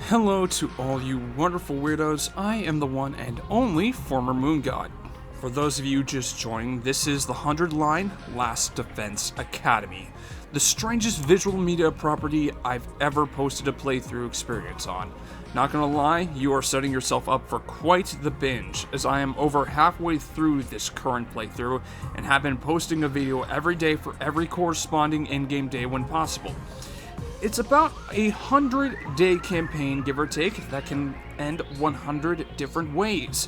Hello to all you wonderful weirdos. I am the one and only former Moon God. For those of you just joining, this is the 100-line Last Defense Academy, the strangest visual media property I've ever posted a playthrough experience on. Not gonna lie, you are setting yourself up for quite the binge, as I am over halfway through this current playthrough and have been posting a video every day for every corresponding in-game day when possible. It's about a 100-day campaign, give or take, that can end 100 different ways.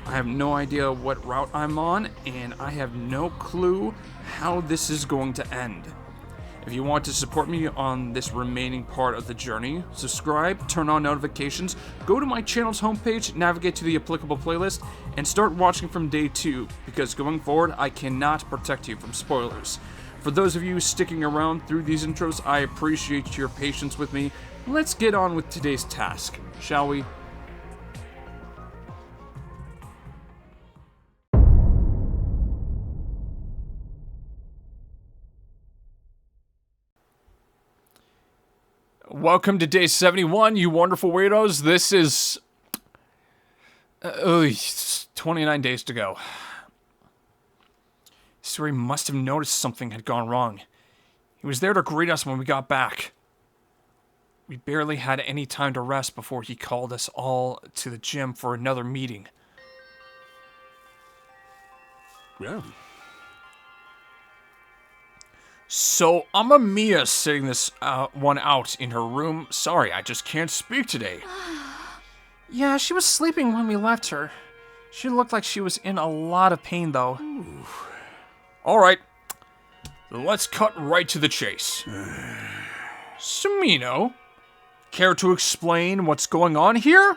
I have no idea what route I'm on, and I have no clue how this is going to end. If you want to support me on this remaining part of the journey, subscribe, turn on notifications, go to my channel's homepage, navigate to the applicable playlist, and start watching from day 2, because going forward, I cannot protect you from spoilers. For those of you sticking around through these intros, I appreciate your patience with me. Let's get on with today's task, shall we? Welcome to day 71, you wonderful weirdos. This is 29 days to go. Suri must have noticed something had gone wrong. He was there to greet us when we got back. We barely had any time to rest before he called us all to the gym for another meeting. Yeah. So, Amamiya's sitting this one out in her room. Sorry, I just can't speak today. Yeah, she was sleeping when we left her. She looked like she was in a lot of pain, though. Alright, let's cut right to the chase. Sumino, care to explain what's going on here?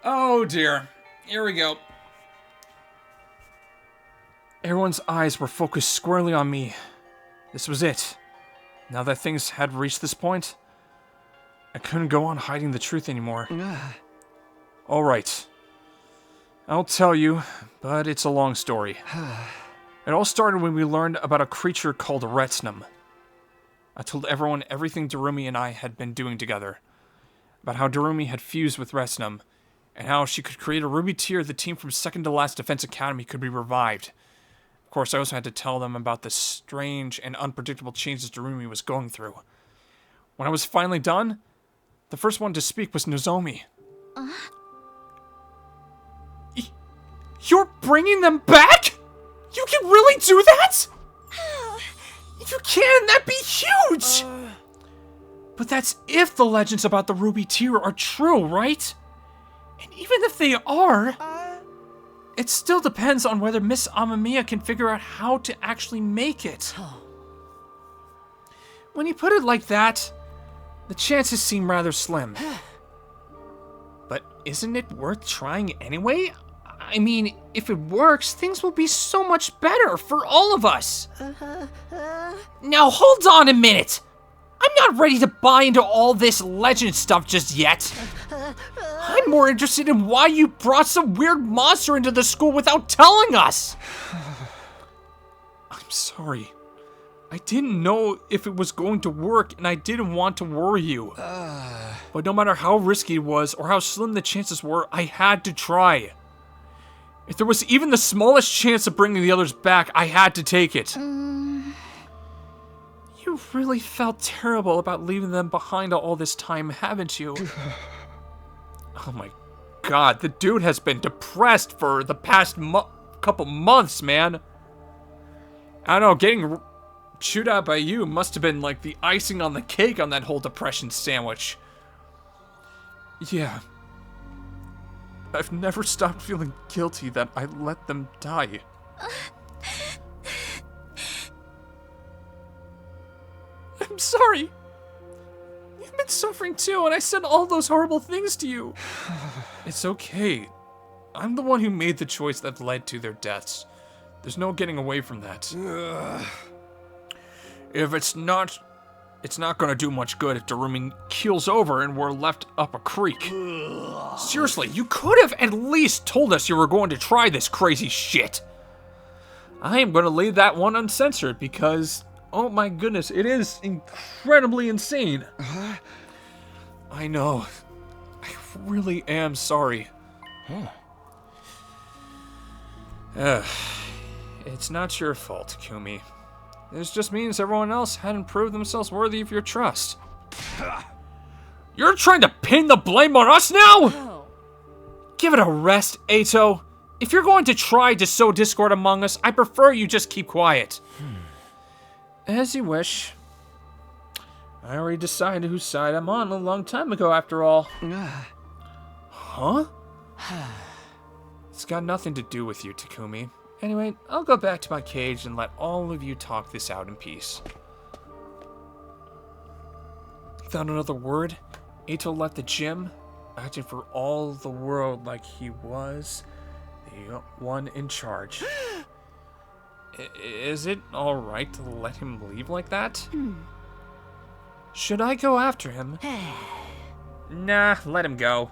Oh dear, here we go. Everyone's eyes were focused squarely on me. This was it. Now that things had reached this point, I couldn't go on hiding the truth anymore. Alright. I'll tell you, but it's a long story. It all started when we learned about a creature called Retsnum. I told everyone everything Darumi and I had been doing together. About how Darumi had fused with Retsnum, and how she could create a ruby tier the team from second to last Defense Academy could be revived. Of course, I also had to tell them about the strange and unpredictable changes Darumi was going through. When I was finally done, the first one to speak was Nozomi. You're bringing them back? You can really do that? If you can, that'd be huge! But that's if the legends about the ruby tier are true, right? And even if they are, it still depends on whether Miss Amamiya can figure out how to actually make it. When you put it like that, the chances seem rather slim. But isn't it worth trying anyway? I mean, if it works, things will be so much better for all of us. Now hold on a minute! I'm not ready to buy into all this legend stuff just yet. I'm more interested in why you brought some weird monster into the school without telling us. I'm sorry. I didn't know if it was going to work, and I didn't want to worry you. But no matter how risky it was, or how slim the chances were, I had to try. If there was even the smallest chance of bringing the others back, I had to take it. You really felt terrible about leaving them behind all this time, haven't you? Oh my god, the dude has been depressed for the past couple months, man. I don't know, getting chewed out by you must have been like the icing on the cake on that whole depression sandwich. Yeah. I've never stopped feeling guilty that I let them die. I'm sorry. You've been suffering too, and I said all those horrible things to you. It's okay. I'm the one who made the choice that led to their deaths. There's no getting away from that. If it's not gonna do much good if Darumi keels over and we're left up a creek. Seriously, you could have at least told us you were going to try this crazy shit. I am going to leave that one uncensored because, oh my goodness, it is incredibly insane. I know. I really am sorry. It's not your fault, Kumi. This just means everyone else hadn't proved themselves worthy of your trust. You're trying to pin the blame on us now? Oh. Give it a rest, Eito. If you're going to try to sow discord among us, I prefer you just keep quiet. As you wish. I already decided whose side I'm on a long time ago, after all. Huh? It's got nothing to do with you, Takumi. Anyway, I'll go back to my cage and let all of you talk this out in peace. Without another word, Eito left the gym, acting for all the world like he was the one in charge. Is it alright to let him leave like that? Should I go after him? Nah, let him go.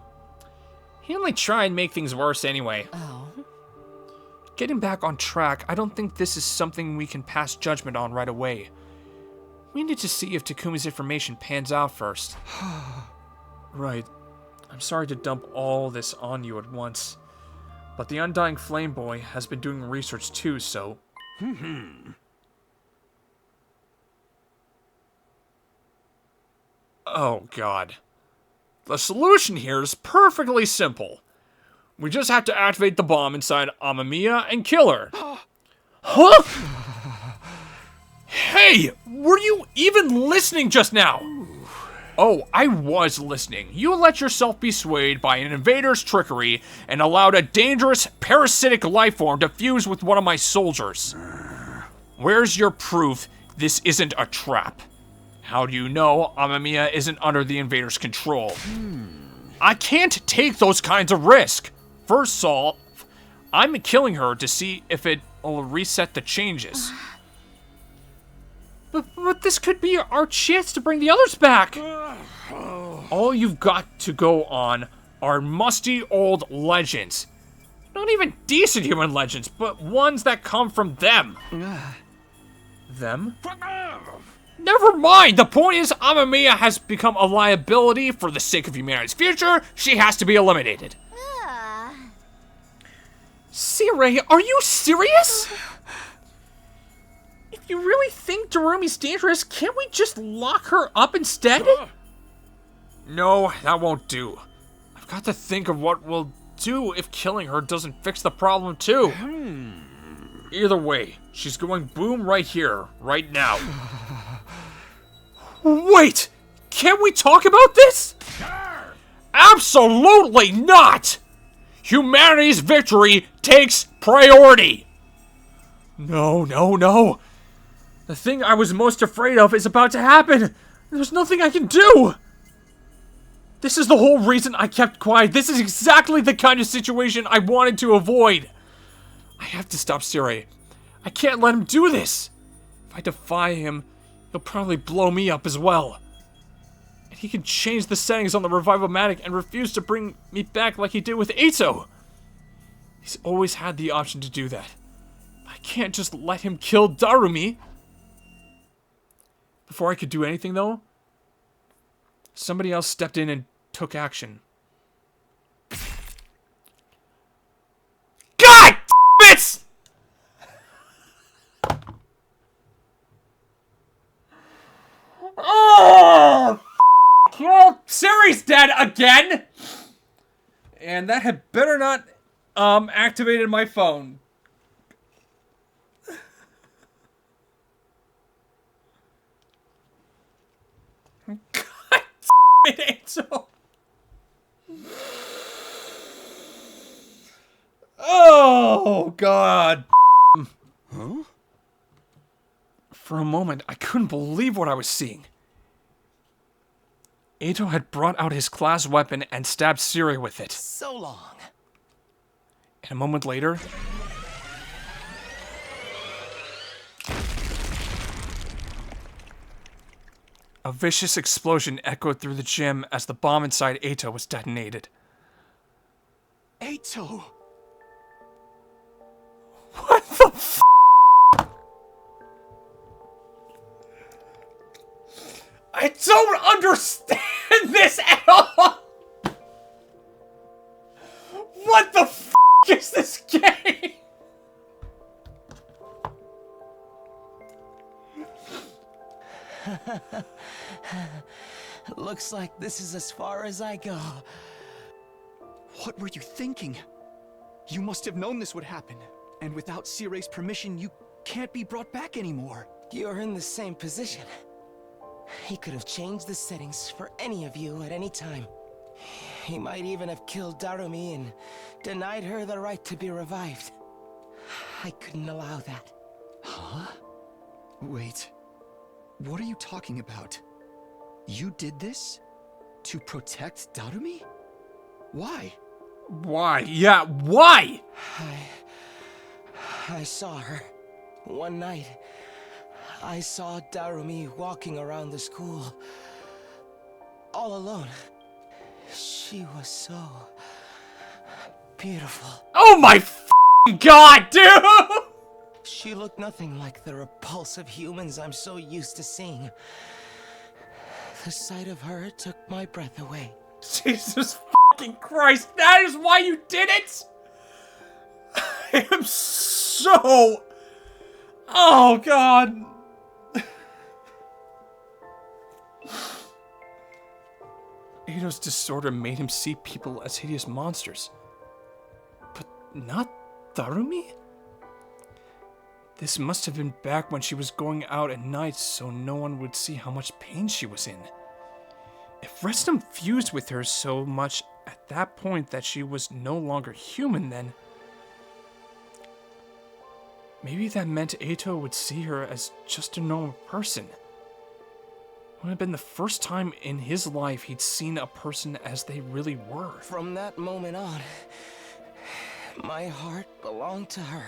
He only tried and make things worse anyway. Oh. Getting back on track, I don't think this is something we can pass judgment on right away. We need to see if Takumi's information pans out first. Right. I'm sorry to dump all this on you at once. But the Undying Flame Boy has been doing research too, so... Oh, God. The solution here is perfectly simple. We just have to activate the bomb inside Amamiya and kill her. Huh? Hey, were you even listening just now? Oh, I was listening. You let yourself be swayed by an invader's trickery and allowed a dangerous, parasitic lifeform to fuse with one of my soldiers. Where's your proof this isn't a trap? How do you know Amamiya isn't under the invader's control? I can't take those kinds of risks. First off, I'm killing her to see if it'll reset the changes. But this could be our chance to bring the others back. All you've got to go on are musty old legends. Not even decent human legends, but ones that come from them. Them? Never mind! The point is, Amamiya has become a liability for the sake of humanity's future. She has to be eliminated. Sirei, are you serious? If you really think Darumi's dangerous, can't we just lock her up instead? No, that won't do. I've got to think of what we'll do if killing her doesn't fix the problem too. Either way, she's going boom right here, right now. Wait! Can't we talk about this? Absolutely not! Humanity's victory takes priority! No. The thing I was most afraid of is about to happen. There's nothing I can do. This is the whole reason I kept quiet. This is exactly the kind of situation I wanted to avoid. I have to stop Sirei. I can't let him do this. If I defy him, he'll probably blow me up as well. And he can change the settings on the Revival-matic and refuse to bring me back like he did with Eito. He's always had the option to do that. I can't just let him kill Darumi. Before I could do anything, though, somebody else stepped in and took action. God damn it! Oh! Well, Siri's dead again! And that had better not, activated my phone. God damn it, Angel! Oh, God. Huh? For a moment, I couldn't believe what I was seeing. Eito had brought out his class weapon and stabbed Siri with it. So long. And a moment later... a vicious explosion echoed through the gym as the bomb inside Eito was detonated. Eito! What the f***? don't understand this at all! What the f*** is this game? Looks like this is as far as I go. What were you thinking? You must have known this would happen. And without Sire's permission, you can't be brought back anymore. You're in the same position. He could have changed the settings for any of you at any time. He might even have killed Darumi and denied her the right to be revived. I couldn't allow that. Huh? Wait. What are you talking about? You did this? To protect Darumi? Why? Why? Yeah, why? I saw her. One night, I saw Darumi walking around the school. All alone. She was so beautiful. Oh my f***ing god, dude! She looked nothing like the repulsive humans I'm so used to seeing. The sight of her took my breath away. Jesus fucking Christ, that is why you did it? I am so... Oh god. Eido's disorder made him see people as hideous monsters. But not Darumi? This must have been back when she was going out at night so no one would see how much pain she was in. If Restum fused with her so much at that point that she was no longer human, then maybe that meant Eito would see her as just a normal person. It would have been the first time in his life he'd seen a person as they really were. From that moment on, my heart belonged to her.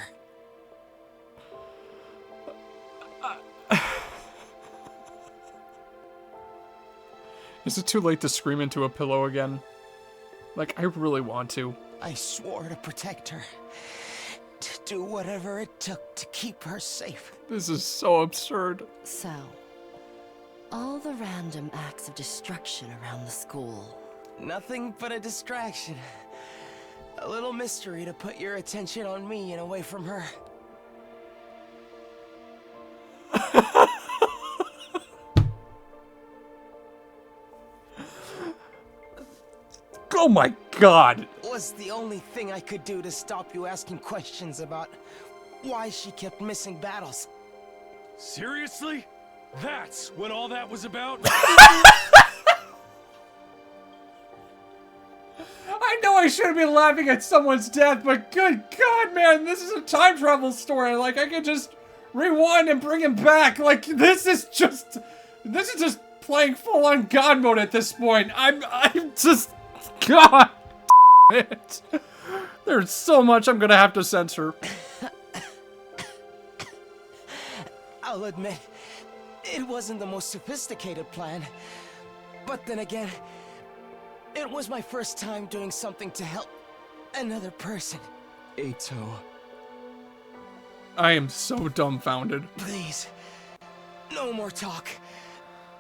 Is it too late to scream into a pillow again? Like, I really want to. I swore to protect her. To do whatever it took to keep her safe. This is so absurd. So, all the random acts of destruction around the school. Nothing but a distraction. A little mystery to put your attention on me and away from her. Oh my god! Was the only thing I could do to stop you asking questions about why she kept missing battles. Seriously? That's what all that was about? I know I shouldn't be laughing at someone's death, but good god, man, this is a time travel story. Like, I could just rewind and bring him back. Like, this is just playing full-on God mode at this point. I'm just... God it. There's so much I'm gonna have to censor. I'll admit, it wasn't the most sophisticated plan. But then again, it was my first time doing something to help another person. Eito. I am so dumbfounded. Please, no more talk.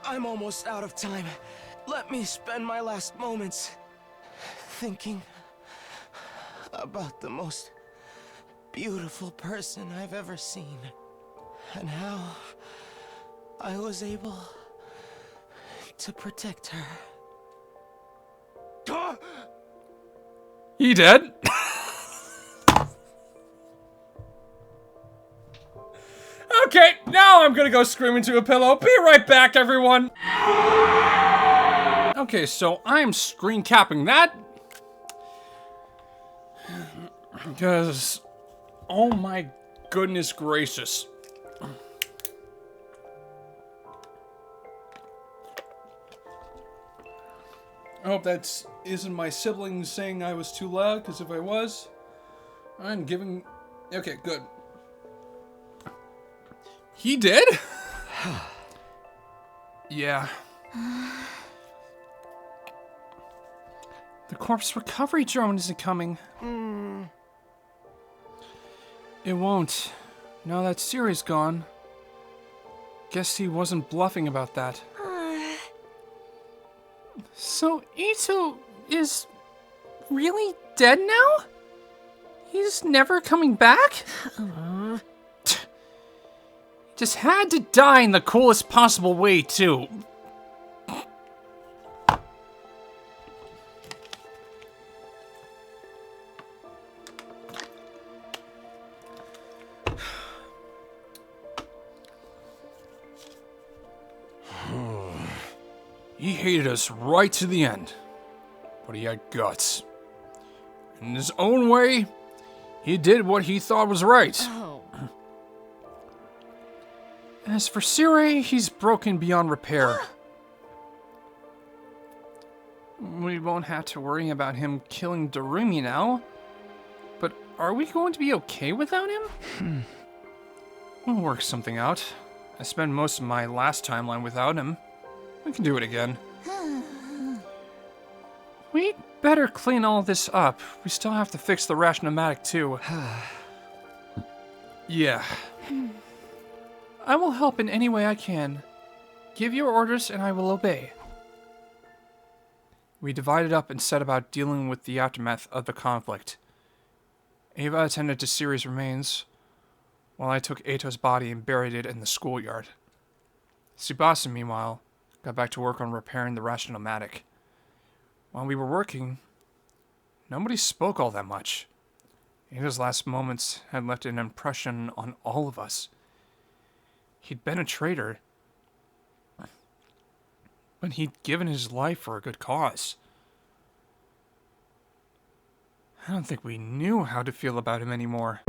I'm almost out of time. Let me spend my last moments thinking about the most beautiful person I've ever seen. And how I was able to protect her. He dead? Okay, now I'm gonna go scream into a pillow. Be right back, everyone. Okay, so I'm screen capping that. Because, oh my goodness gracious. I hope that isn't my siblings saying I was too loud, because if I was, I'm giving... Okay, good. He did? Yeah. The corpse recovery drone isn't coming. It won't. Now that Siri's gone. Guess he wasn't bluffing about that. So Ito is really dead now? He's never coming back? Just had to die in the coolest possible way, too. He hated us right to the end, but he had guts. In his own way, he did what he thought was right. Oh. As for Sire, he's broken beyond repair. We won't have to worry about him killing Darumi now. But are we going to be okay without him? We'll work something out. I spent most of my last timeline without him. We can do it again. We'd better clean all this up. We still have to fix the Rashnomatic too. Yeah. I will help in any way I can. Give your orders and I will obey. We divided up and set about dealing with the aftermath of the conflict. Ava attended to Siri's remains, while I took Ato's body and buried it in the schoolyard. Tsubasa, meanwhile, got back to work on repairing the Rashnomatic. While we were working, nobody spoke all that much. Ada's last moments had left an impression on all of us. He'd been a traitor, but he'd given his life for a good cause. I don't think we knew how to feel about him anymore.